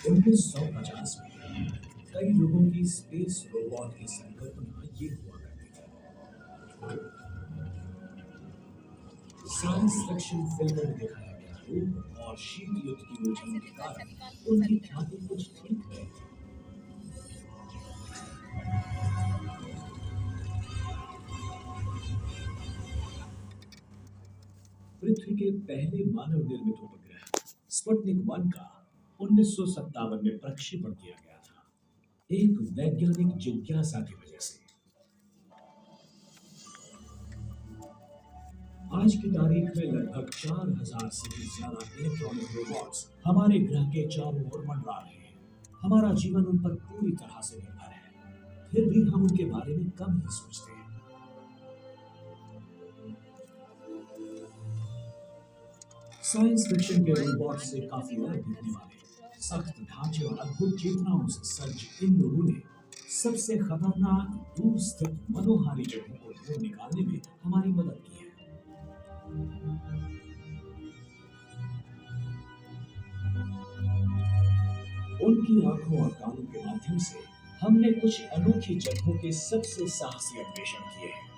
1950 में कई लोगों की स्पेस रोबोट की संकल्पना ये हुआ करती थी। साइंस फिक्शन फिल्मों में दिखाया गया रूप और शीत युद्ध की उलझनों के कारण उनकी ख्याति कुछ ठीक रही थी। पृथ्वी के पहले मानव निर्मित उपग्रह स्पुतनिक 1 का 1957 में प्रक्षेपण किया गया था, एक वैज्ञानिक जिज्ञासा की वजह से। आज की तारीख में लगभग 4000 से भी ज्यादा इलेक्ट्रॉनिक रोबोट्स हमारे ग्रह के चारों ओर मंडरा रहे हैं। हमारा जीवन उन पर पूरी तरह से निर्भर है, फिर भी हम उनके बारे में कम ही सोचते हैं। साइंस फिक्शन के रोबोट से काफी अलग दिखने वाले, सख्त ढांचे और अद्भुत चेतनाओं से सज्ज इन लोगों ने सबसे खतरनाक दूर स्थित मनोहारी जगहों को ढूंढ निकालने में हमारी मदद की है। उनकी आंखों और कानों के माध्यम से हमने कुछ अनोखी जगहों के सबसे साहसी अन्वेषण किए हैं।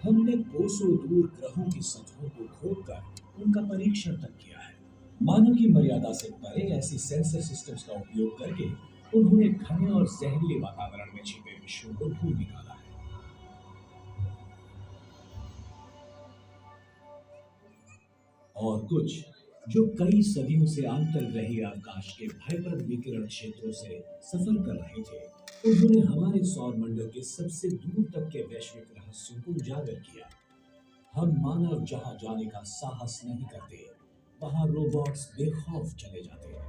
हमने कोसों दूर ग्रहों की सतहों को खोदकर उनका परीक्षण तक किया है। मानव की मर्यादा से परे ऐसी सेंसर सिस्टम्स का उपयोग करके उन्होंने घने और जहरीले वातावरण में छिपे विश्वों को ढूंढ निकाला है। और कुछ जो कई सदियों से अंतर्ग्रहीय अवकाश के भयप्रद विकिरण क्षेत्रों से सफर कर रहे थे, उन्होंने हमारे सौर मंडल के सबसे दूर तक के वैश्विक रहस्यों को उजागर किया। हम मानव जहां जाने का साहस नहीं करते, वहां रोबोट्स बेखौफ चले जाते हैं।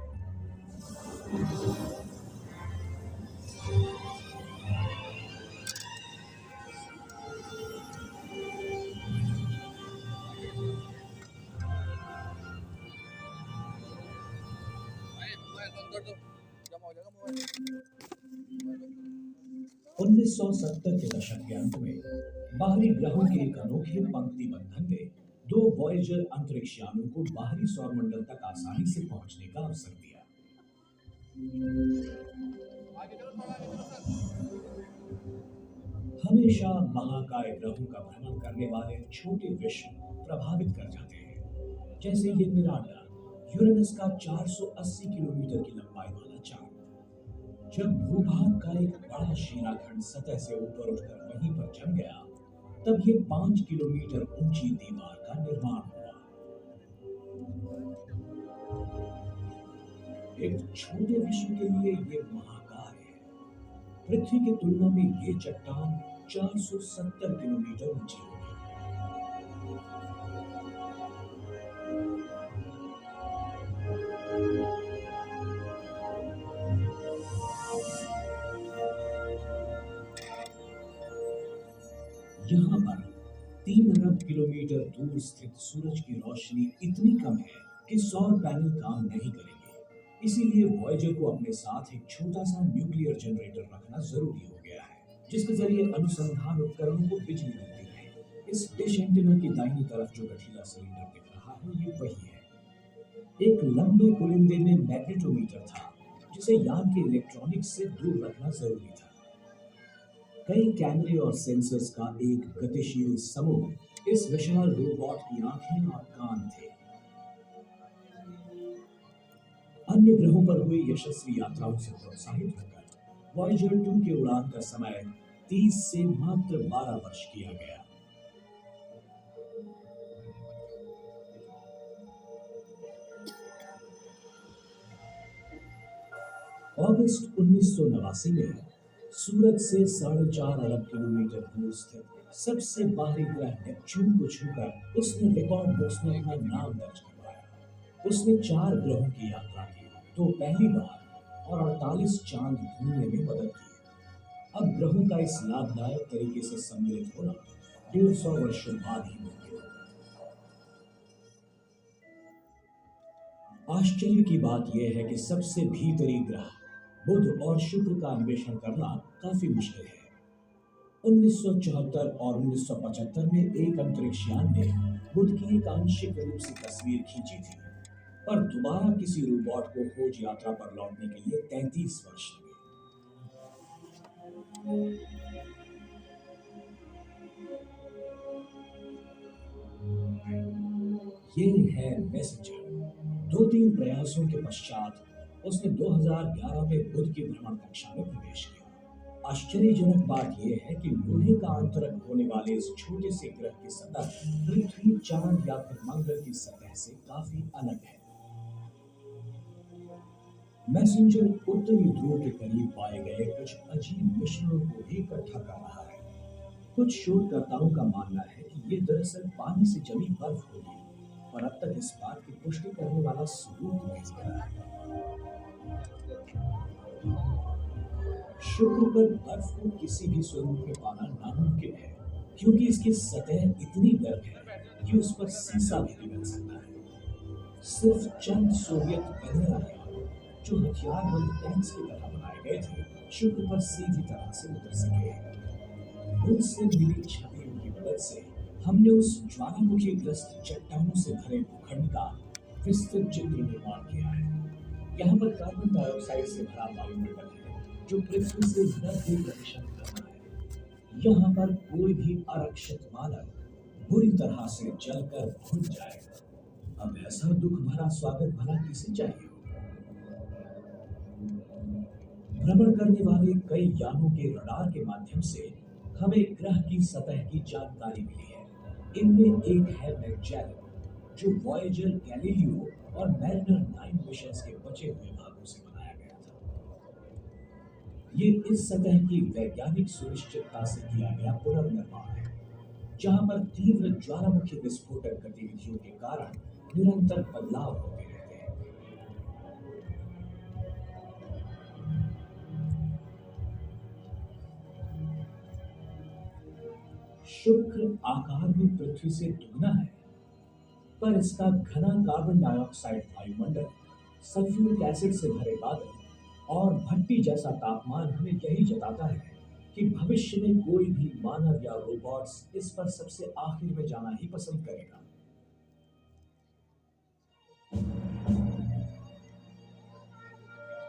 1970 के दशक के अंत में बाहरी ग्रहों के एक अनोखे पंक्ति बंधन ने दो वॉयेजर अंतरिक्ष यानों को बाहरी सौरमंडल तक आसानी से पहुंचने का अवसर दिया। हमेशा महाकाय ग्रहों का भ्रमण करने वाले छोटे विश्व प्रभावित कर जाते हैं, जैसे ये मिरांडा, यूरेनस का 480 किलोमीटर की लंबाई वाला चांद। जब भूभाग का एक बड़ा शिलाखंड सतह से ऊपर उठकर वहीं पर जम गया, तब ये 5 किलोमीटर ऊंची दीवार का निर्माण हुआ। एक छोटे विश्व के लिए ये महाकाय है। पृथ्वी की तुलना में ये चट्टान 470 किलोमीटर ऊंची होगी। यहाँ पर 3 अरब किलोमीटर दूर स्थित सूरज की रोशनी इतनी कम है कि सौर पैनल काम नहीं करेंगे। इसीलिए वॉयेजर को अपने साथ एक छोटा सा न्यूक्लियर जनरेटर रखना जरूरी हो गया है, जिसके जरिए अनुसंधान उपकरणों को बिजली मिलती रहे। इस डिश एंटीना की दाहिनी तरफ जो गठीला सिलेंडर दिख रहा है, ये वही है। एक लंबे पुलिंदे में मैग्नेटोमीटर था, जिसे यान के इलेक्ट्रॉनिक्स से दूर रखना जरूरी था। कई कैमरे और सेंसर्स का एक गतिशील समूह इस विशाल रोबोट की आंखें और कान थे। अन्य ग्रहों पर हुई यशस्वी यात्राओं से प्रोत्साहित होकर वॉयेजर 2 की उड़ान का समय 30 से मात्र 12 वर्ष किया गया। अगस्त 1989 में सूरज से 4.5 अरब किलोमीटर दूर स्थित सबसे बाहरी ग्रह नेपच्यून को छूकर उसने रिकॉर्ड बुक्स में अपना नाम दर्ज करवाया। उसने 4 ग्रहों की यात्रा की, तो पहली बार, और 48 चांद ढूंढने में मदद की। अब ग्रहों का इस लाभदायक तरीके से सम्मिलित होना 150 वर्षों बाद ही मुमकिन है। आश्चर्य की बात यह है कि सबसे भीतरी ग्रह बुध और शुक्र का अन्वेषण करना काफी मुश्किल है। 1974 और 1975 में एक अंतरिक्ष यान ने बुध की एक आंशिक रूप से तस्वीर खींची थी। पर दोबारा किसी रोबोट को खोज यात्रा पर लौटने के लिए 33 वर्ष लगे। ये है मैसेंजर। दो तीन प्रयासों के पश्चात उसने 2011 में बुध की भ्रमण कक्षा में प्रवेश किया। आश्चर्यजनक बात यह है कि लोहे का अंतरक होने वाले इस छोटे से ग्रह की सतह पृथ्वी, चांद या फिर मंगल की सतह से काफी अलग है। मैसेंजर उत्तरी ध्रुव के करीब पाए गए कुछ अजीब मिश्रणों को भी इकट्ठा कर रहा है। कुछ शोधकर्ताओं का मानना है कि ये दरअसल पानी से जमी बर्फ होगी, पर अब तक इस बात की पुष्टि करने वाला सबूत नहीं मिला है। शुक्र पर बर्फ को किसी भी स्वरूप में पाना नामुमकिन है, क्योंकि इसकी सतह इतनी गर्म है कि उस पर सीसा भी पिघल सकता है। सिर्फ चंद सोवियत बंदर हैं जो हथियार बंद टैंक्स की तरह बनाए गए थे, शुक्र पर सीधी तरह से उतर सके। उनसे मिली छवियों की मदद से हमने उस ज्वालामुखी ग्रस्त चट्टानों से भरे भूखंड का विस्तृत चित्र निर्माण किया है। यहाँ पर कार्बन डाइऑक्साइड से भरा वायुमंडल है जो पृथ्वी से 90% कम है। यहाँ पर कोई भी आरक्षित मानव बुरी तरह से जलकर भून जाएगा। अब ऐसा दुख भरा स्वागत भला किसे चाहिए? भ्रमण करने वाले कई यानों के रडार के माध्यम से हमें ग्रह की सतह की जानकारी मिली है। इनमें एक है मैगेल्लन, जो वॉयेजर, गैलीलियो और मैरिनर 9 मिशंस के बचे हुए भागों से बनाया गया था। ये इस सतह की वैज्ञानिक सुनिश्चितता से किया गया पुनर्निर्माण है, जहां पर तीव्र ज्वालामुखी विस्फोटक गतिविधियों के कारण निरंतर बदलाव होते रहते हैं। शुक्र आकार में पृथ्वी से दुगना है, पर इसका घना कार्बन डाइऑक्साइड वायुमंडल, सल्फ्यूरिक एसिड से भरे बादल और भट्टी जैसा तापमान हमें यही जताता है कि भविष्य में कोई भी मानव या रोबोट्स इस पर सबसे आखिर में जाना ही पसंद करेगा।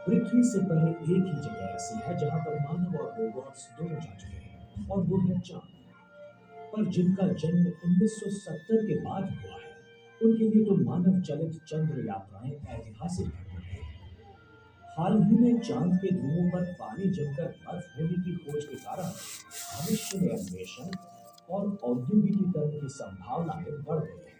पृथ्वी से परे एक ही जगह ऐसी है जहां पर मानव और रोबोट्स दोनों जा चुके हैं, और वो है चांद। पर जिनका जन्म 1970 के बाद हुआ है, उनके लिए तो मानव चलित चंद्र यात्राएं ऐतिहासिक घटना है। हाल ही में चांद के ध्रुवों पर पानी जमकर बर्फ होने की खोज के कारण भविष्य में अन्वेषण और औद्योगिकीकरण की संभावनाएं बढ़ गई हैं।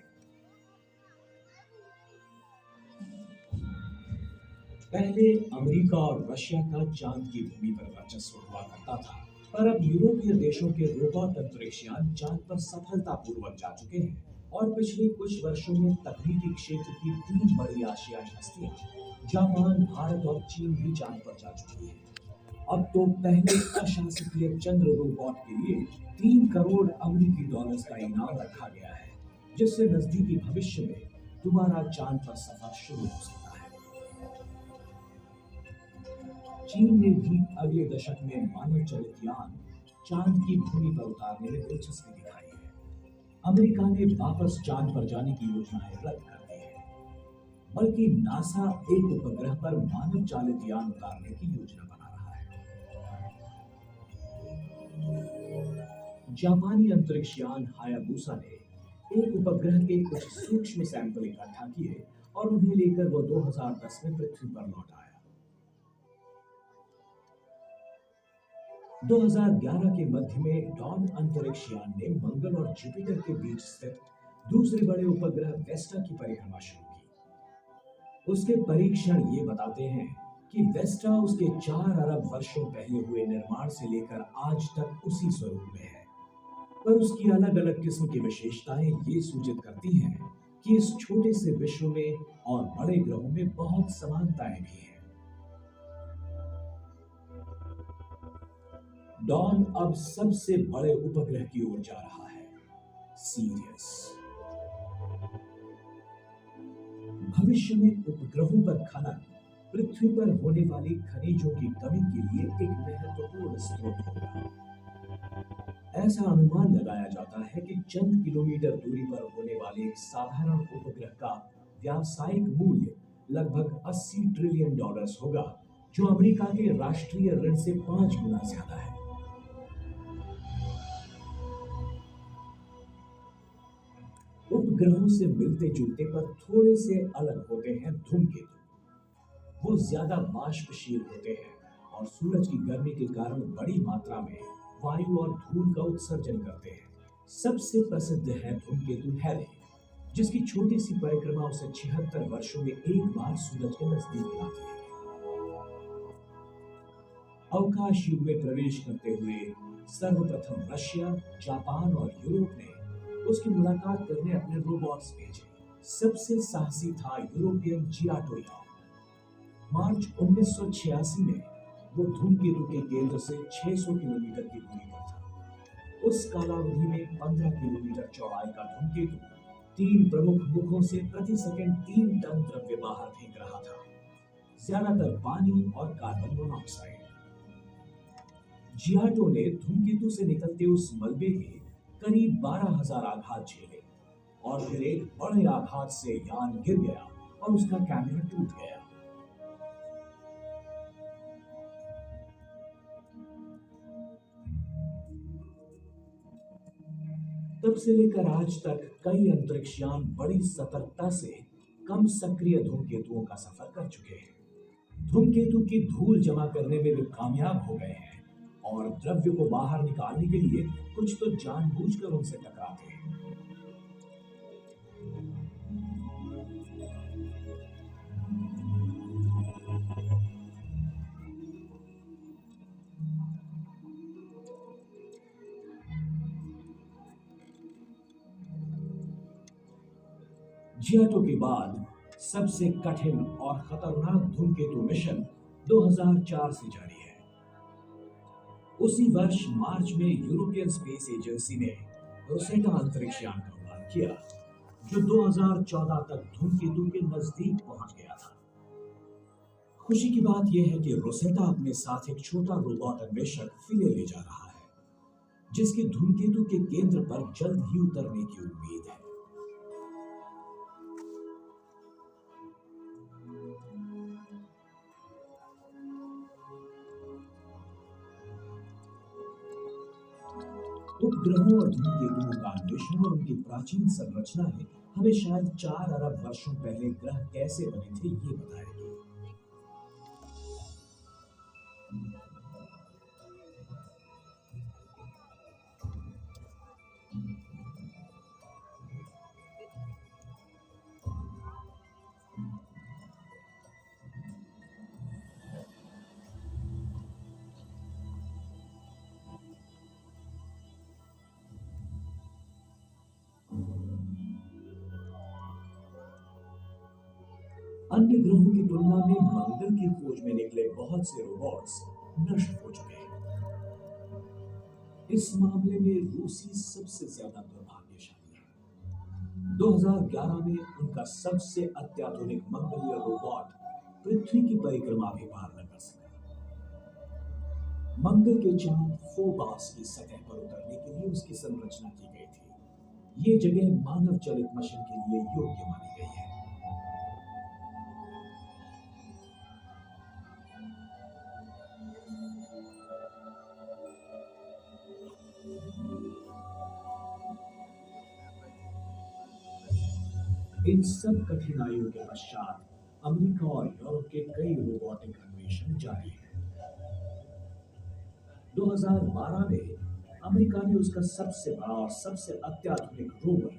पहले अमेरिका और रशिया का चांद की भूमि पर वर्चस्व हुआ करता था, पर अब यूरोपीय देशों के रोबोट अंतरिक्षयान चांद पर सफलतापूर्वक जा चुके हैं, और पिछले कुछ वर्षों में तकनीकी क्षेत्र की तीन बड़ी आशियाई हस्तियां, जापान, भारत और चीन भी चांद पर जा चुकी हैं। अब तो पहले अशासकीय चंद्र रोबोट के लिए 3 करोड़ अमेरिकी डॉलर्स का इनाम रखा गया है, जिससे नजदीकी भविष्य में दोबारा चांद पर सफर शुरू हो सकता है। चीन ने भी अगले दशक में मानव चलित यान चांद की भूमि पर उतारने में दिलचस्पी दिखाई है। अमेरिका ने वापस चांद पर जाने की योजनाएं रद्द कर दी है, बल्कि नासा एक उपग्रह पर मानव चालित यान उतारने की योजना बना रहा है। जापानी अंतरिक्षयान हायाबुसा ने एक उपग्रह के कुछ सूक्ष्म सैंपल इकट्ठा किए और उन्हें लेकर वो 2010 में पृथ्वी पर लौट आया। 2011 के मध्य में डॉन अंतरिक्षयान ने मंगल और जुपिटर के बीच स्थित दूसरे बड़े उपग्रह वेस्टा की परिक्रमा शुरू की। उसके परीक्षण ये बताते हैं कि वेस्टा उसके 4 अरब वर्षों पहले हुए निर्माण से लेकर आज तक उसी स्वरूप में है, पर उसकी अलग अलग किस्म की विशेषताएं ये सूचित करती हैं कि इस छोटे से विश्व में और बड़े ग्रहों में बहुत समानताएं भी हैं। डॉन अब सबसे बड़े उपग्रह की ओर जा रहा है, सीरियस। भविष्य में उपग्रहों पर खनन पृथ्वी पर होने वाली खनिजों की कमी के लिए एक महत्वपूर्ण स्रोत होगा। ऐसा अनुमान लगाया जाता है कि चंद किलोमीटर दूरी पर होने वाले एक साधारण उपग्रह का व्यावसायिक मूल्य लगभग 80 ट्रिलियन डॉलर्स होगा, जो अमेरिका के राष्ट्रीय ऋण से 5 गुना ज्यादा है। उपग्रहों से मिलते जुलते पर थोड़े से अलग होते हैं धूमकेतु। वो ज्यादा वाष्पशील होते हैं और सूरज की गर्मी के कारण बड़ी मात्रा में वायु और धूल का उत्सर्जन करते हैं। सबसे प्रसिद्ध है धूमकेतु हैले, जिसकी छोटी सी परिक्रमा उसे 76 वर्षों में एक बार सूरज के नजदीक लाती है। अवकाश युग में प्रवेश करते हुए सर्वप्रथम रशिया, जापान और यूरोप ने उसकी मुलाकात करने अपने रोबोट्स भेजे। सबसे साहसी था यूरोपियन जियाटोया। मार्च 1986 में वो धूमकेतु के केंद्र से 600 किलोमीटर की दूरी पर था। उस कालावधि में 15 किलोमीटर चौड़ाई का धूमकेतु 3 प्रमुख मुखों से प्रति सेकंड 3 टन द्रव्य बाहर फेंक रहा था, ज्यादातर पानी और कार्बन मोनोऑक्साइड। जियाटो ने धूमकेतु से निकलते उस मलबे के करीब 12,000 आघात झेले और फिर एक बड़े आघात से यान गिर गया और उसका कैमरा टूट गया। तब से लेकर आज तक कई अंतरिक्ष यान बड़ी सतर्कता से कम सक्रिय धूमकेतुओं का सफर कर चुके हैं। धूमकेतु की धूल जमा करने में वे कामयाब हो गए हैं और द्रव्य को बाहर निकालने के लिए कुछ तो जानबूझकर उनसे टकराते हैं। जियाटो के बाद सबसे कठिन और खतरनाक धूमकेतु मिशन 2004 से जारी है। उसी वर्ष मार्च में यूरोपियन स्पेस एजेंसी ने रोसेटा अंतरिक्ष यान का उड़ान किया, जो 2014 तक धूमकेतु के नजदीक पहुंच गया था। खुशी की बात यह है कि रोसेटा अपने साथ एक छोटा रोबोट अन्वेषक फिले ले जा रहा है, जिसके धूमकेतु के केंद्र पर जल्द ही उतरने की उम्मीद है। उपग्रहों और धूमकेतुओं का अन्वेषण और उनकी प्राचीन संरचनाएं हमें शायद 4 अरब वर्षों पहले ग्रह कैसे बने थे ये बताएगी। अन्य ग्रहों की तुलना में मंगल की खोज में निकले बहुत से रोबोट्स नष्ट हो चुके हैं। इस मामले में रूसी सबसे ज्यादा दुर्भाग्यशाली है। 2011 में उनका सबसे अत्याधुनिक मंगलीय रोबोट पृथ्वी की परिक्रमा भी पार न कर सका। मंगल के चांद फोबास की सतह पर उतरने के लिए उसकी संरचना की गई थी। ये जगह मानव चलित मिशन के लिए योग्य मानी गई है। इन सब कठिनाइयों के पश्चात अमेरिका और यूरोप के कई रोबोटिक अन्वेषण जारी हैं। 2012 में अमेरिका ने उसका सबसे बड़ा और सबसे अत्याधुनिक रोवर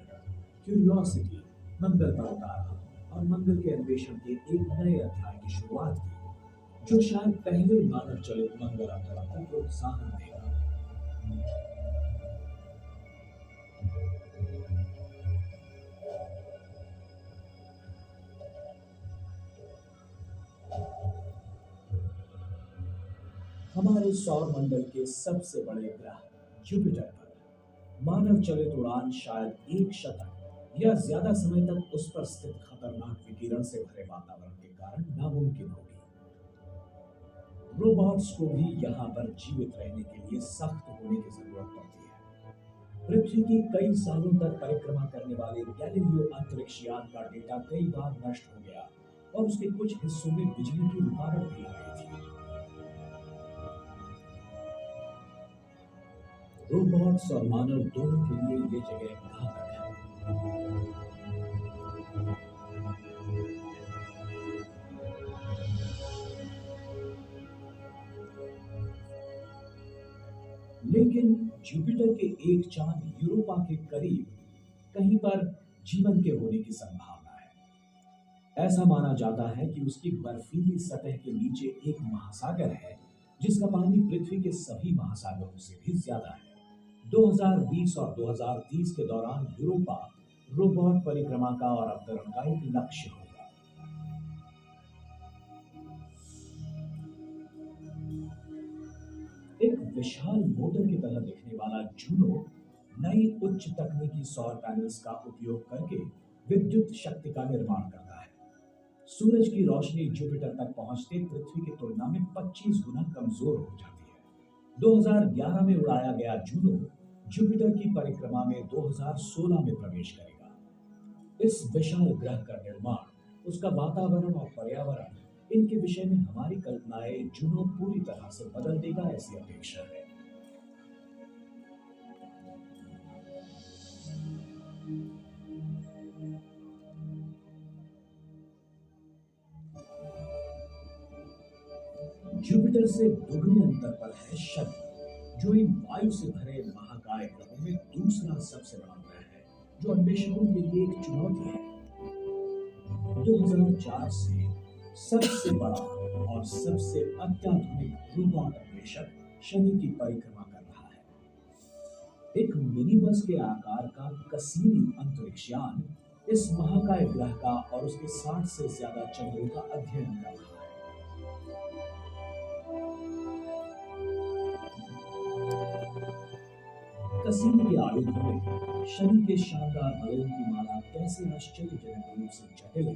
क्यूरियोसिटी मंगल पर उतारा और मंगल के अन्वेषण के एक नए अध्याय की शुरुआत की, जो शायद पहले मानव चलित मंगल अवतरण को प्रोत्साहन देगा। हमारे सौर मंडल के सबसे बड़े ग्रह जुपिटर पर मानव चलित उड़ान शायद एक शतक या ज्यादा समय तक उस पर स्थित खतरनाक विकिरण से भरे वातावरण के कारण नामुमकिन होगी। रोबोट्स को भी यहाँ पर जीवित रहने के लिए सख्त होने की जरूरत पड़ती है। पृथ्वी की कई सालों तक परिक्रमा करने वाले गैलीलियो अंतरिक्ष यान का डेटा कई बार नष्ट हो गया और उसके कुछ हिस्सों में बिजली की रुकावट भी आ गई थी। रोबोट्स और मानव दोनों के लिए ये जगह घातक है। लेकिन जुपिटर के एक चांद यूरोपा के करीब कहीं पर जीवन के होने की संभावना है। ऐसा माना जाता है कि उसकी बर्फीली सतह के नीचे एक महासागर है जिसका पानी पृथ्वी के सभी महासागरों से भी ज्यादा है। 2020 और 2030 के दौरान यूरोपा रोबोट परिक्रमा का और अवतरण का एक लक्ष्य होगा। एक विशाल मोटर की तरह दिखने वाला जूनो नई उच्च तकनीकी सौर पैनल्स का उपयोग करके विद्युत शक्ति का निर्माण करता है। सूरज की रोशनी जुपिटर तक पहुंचते पृथ्वी की तुलना में 25 गुना कमजोर हो जाती है। 2011 में उड़ाया गया जूनो जुपिटर की परिक्रमा में 2016 में प्रवेश करेगा। इस विशाल ग्रह का निर्माण, उसका वातावरण और पर्यावरण, इनके विषय में हमारी कल्पनाएं जूनो पूरी तरह से बदल देगा, ऐसी अपेक्षा है। जुपिटर से दोगुने अंतर पर है शनि, जो इन वायु से भरे महाकाय ग्रहों में दूसरा सबसे बड़ा ग्रह है, जो अन्वेषकों के लिए एक चुनौती है। 2004 से सबसे बड़ा और सबसे अत्याधुनिक रोबोट अन्वेषक शनि की परिक्रमा कर रहा है। एक मिनी बस के आकार का कसीनी अंतरिक्ष यान इस महाकाय ग्रह का और उसके 60 से ज्यादा चंद्रों का अध्ययन कर रहा है। कसीनी के आयुधों में शनि के शानदार बलों की माला कैसे आश्चर्यजनक रूप से जटिल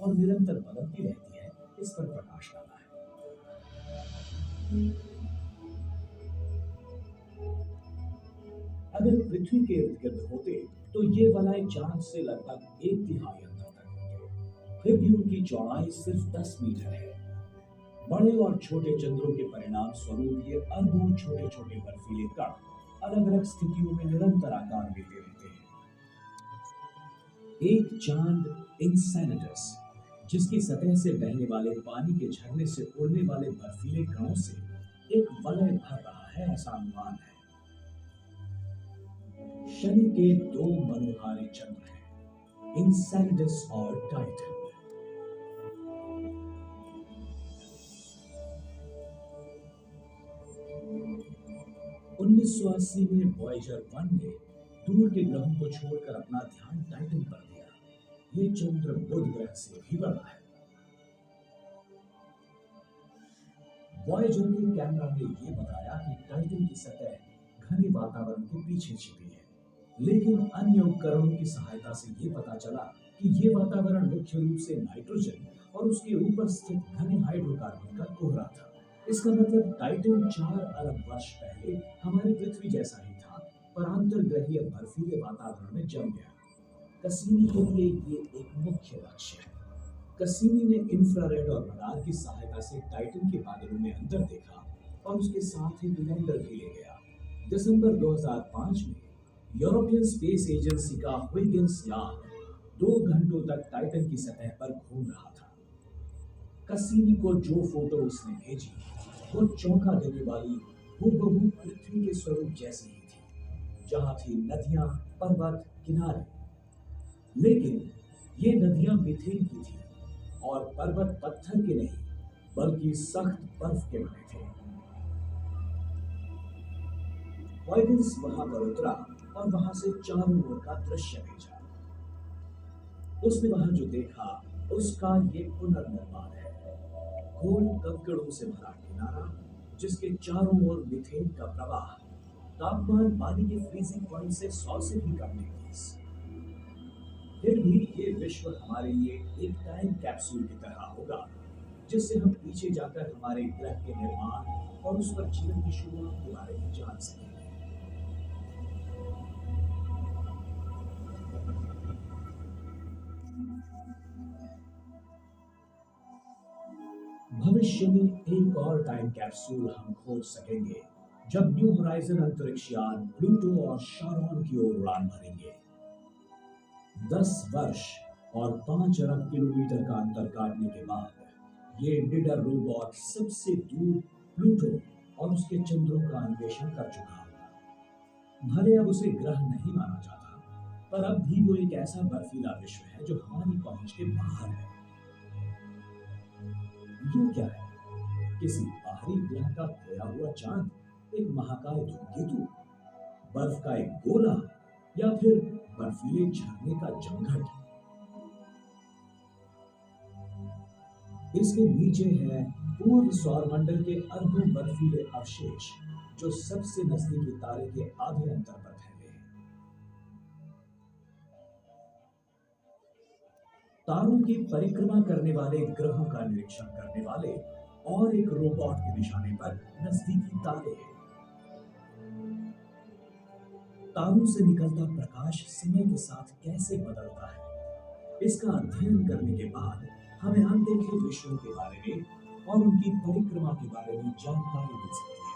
और निरंतर बदलती रहती है, इस पर प्रकाश डाला है। अगर पृथ्वी के इर्द गिर्द होते तो ये वलय चांद से लगभग 1/3 अंतर तक होते। फिर भी उनकी चौड़ाई सिर्फ 10 मीटर है। बड़े और छोटे चंद्रों के परिणाम स्वरूप ये अरबों छोटे छोटे बर्फीले कण अलग अलग स्थितियों में निरंतर आकार लेते रहते हैं। एक चांद इंसेनेडस, जिसकी सतह से बहने वाले पानी के झरने से उड़ने वाले बर्फीले कणों से एक वलय भर रहा है, ऐसा अनुमान है। शनि के 2 मनोहारी चंद्र हैं, इंसेनेडस और टाइटन। 1980 में वॉयेजर 1 ने दूर के ग्रहों को छोड़कर अपना ध्यान टाइटन पर दिया। ये चंद्र बुध ग्रह से भी बड़ा है। वॉयेजर के कैमरा ने यह बताया कि टाइटन की सतह घने वातावरण के पीछे छिपी है, लेकिन अन्य उपकरणों की सहायता से यह पता चला कि यह वातावरण मुख्य रूप से नाइट्रोजन और उसके ऊपर स्थित घने हाइड्रोकार्बन का कोहरा था। इसका मतलब टाइटन 4 अरब वर्ष पहले हमारी पृथ्वी जैसा ही था, पर अंतर्ग्रहीय बर्फीले वातावरण में जम गया। कसीनी के लिए ये एक मुख्य लक्ष्य है। कसीनी ने इंफ्रारेड और रडार की सहायता से टाइटन के बादलों में अंतर देखा और उसके साथ ही लैंडर भी ले गया। दिसंबर 2005 में यूरोपियन स्पेस एजेंसी का हुइगेन्स यान 2 घंटों तक टाइटन की सतह पर घूम रहा था। कसीनी को जो फोटो उसने भेजी वो चौंका देने वाली हूबहू पृथ्वी के स्वरूप जैसी ही थी, जहां थी नदियां, पर्वत, किनारे। लेकिन ये नदियां मीथेन की थी और पर्वत पत्थर के नहीं बल्कि सख्त बर्फ के बने थे। हॉयगिंस वहां पर उतरा और वहां से चारों ओर का दृश्य भेजा। उसने वहां जो देखा उसका ये पुनर्निर्माण है। गोल कंकड़ों से भरा किनारा, जिसके चारों ओर मीथेन का प्रवाह, तापमान पानी के फ्रीजिंग पॉइंट से 100 से भी कम डिग्री। फिर भी ये विश्व हमारे लिए एक टाइम कैप्सूल की तरह होगा, जिससे हम पीछे जाकर हमारे ग्रह के निर्माण और उस पर जीवन की शुरुआत के बारे में जान सकेंगे। भविष्य में एक और टाइम कैप्सूल हम खोज सकेंगे जब न्यू होराइजन अंतरिक्ष यान प्लूटो और शारोन की ओर उड़ान भरेंगे। 10 वर्ष और 5 अरब किलोमीटर का अंतर काटने के बाद ये निडर रोबोट सबसे दूर प्लूटो और उसके चंद्रों का अन्वेषण कर चुका होगा। भले अब उसे ग्रह नहीं माना जाता, पर अब भी वो एक ऐसा बर्फीला विश्व है जो हमारी पहुंच के बाहर है। ये क्या है? किसी बाहरी ग्रह का खोया हुआ चांद, एक महाकाय धूमकेतु, बर्फ का एक गोला, या फिर बर्फीले झरने का जमघट? इसके नीचे है पूर्व सौरमंडल के अरबों बर्फीले अवशेष जो सबसे नजदीकी तारे के आधे अंतर पर फैले हैं। तारों की परिक्रमा करने वाले ग्रहों का निरीक्षण करने वाले और एक रोबोट के निशाने पर नजदीकी तारे हैं। तारों से निकलता प्रकाश समय के साथ कैसे बदलता है, इसका अध्ययन करने के बाद हमें अनदेखे विश्वों के बारे में और उनकी परिक्रमा के बारे में जानकारी मिल सकती है।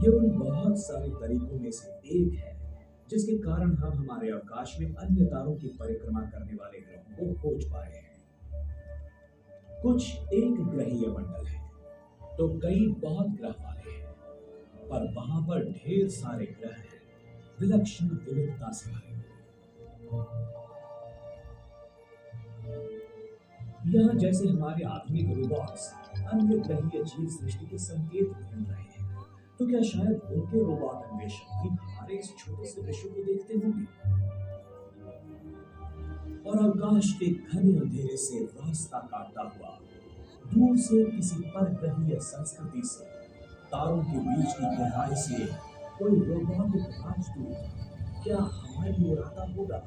ये उन बहुत सारे तरीकों में से एक है जिसके कारण हम हमारे अवकाश में अन्य तारों की परिक्रमा करने वाले ग्रहों को खोज पाए हैं। कुछ एक ग्रहीय मंडल है तो कई बहुत ग्रह वाले हैं, पर वहां पर ढेर सारे ग्रह हैं, विलक्षण विविधता से भरे हुए। यहाँ जैसे हमारे आधुनिक रोबोट्स अन्य ग्रहीय जीव सृष्टि के संकेत ढूंढ रहे हैं, तो क्या शायद उनके रोबोट अन्वेषक भी हमारे इस छोटे से विश्व को देखते होंगे और अवकाश के घने अंधेरे से रास्ता काटता हुआ दूर से किसी परग्रहीय संस्कृति से, तारों के बीच की गहराई से कोई रोबोटिक राजदूत क्या हमारी ओर आता होगा?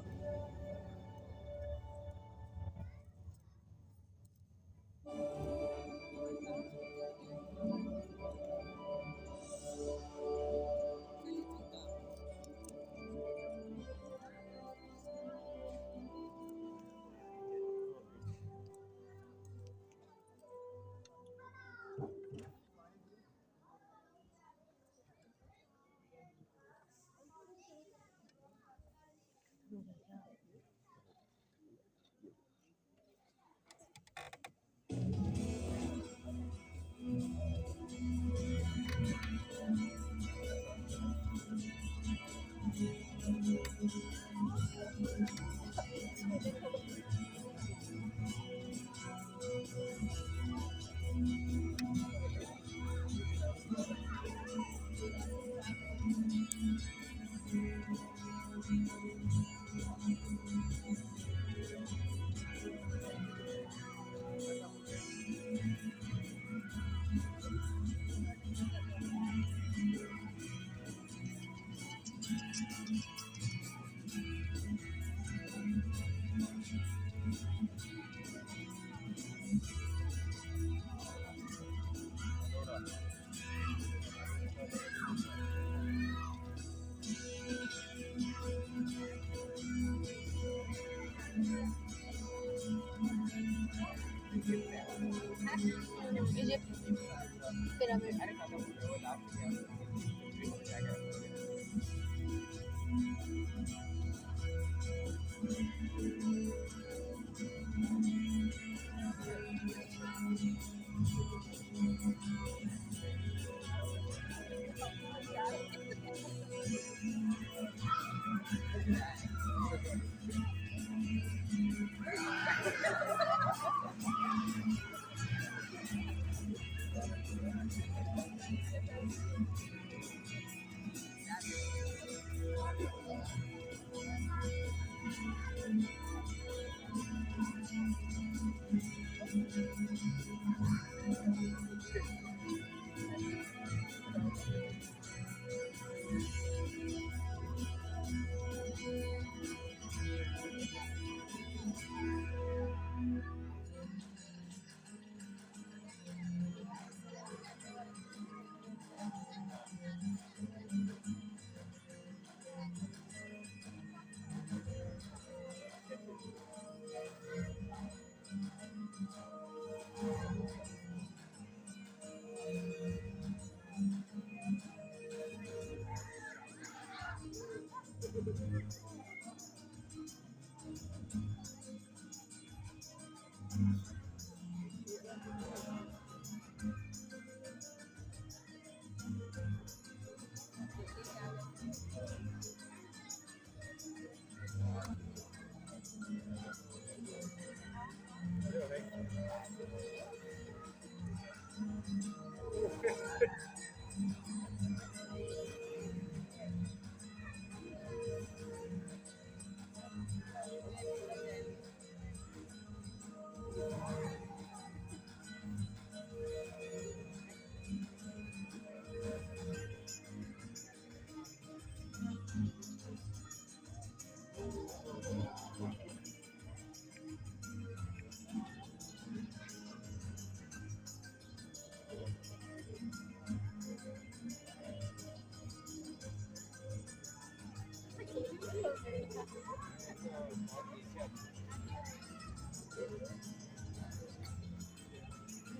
पिरामिड।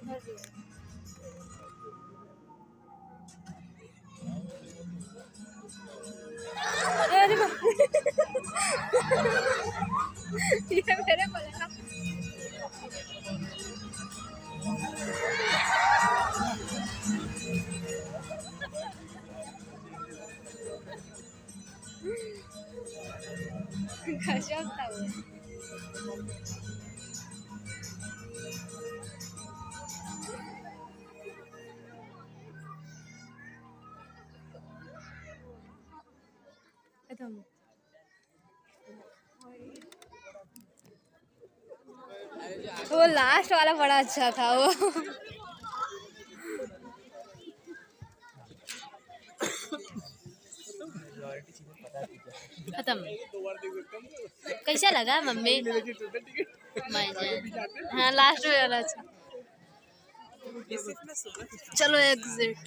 अरे बाप रे, ये मेरे को लगा। गजब था वो। खत्म। वो लास्ट वाला बड़ा अच्छा था वो। खत्म। कैसा लगा मम्मी? हाँ लास्ट में वाला अच्छा। चलो एग्जिट।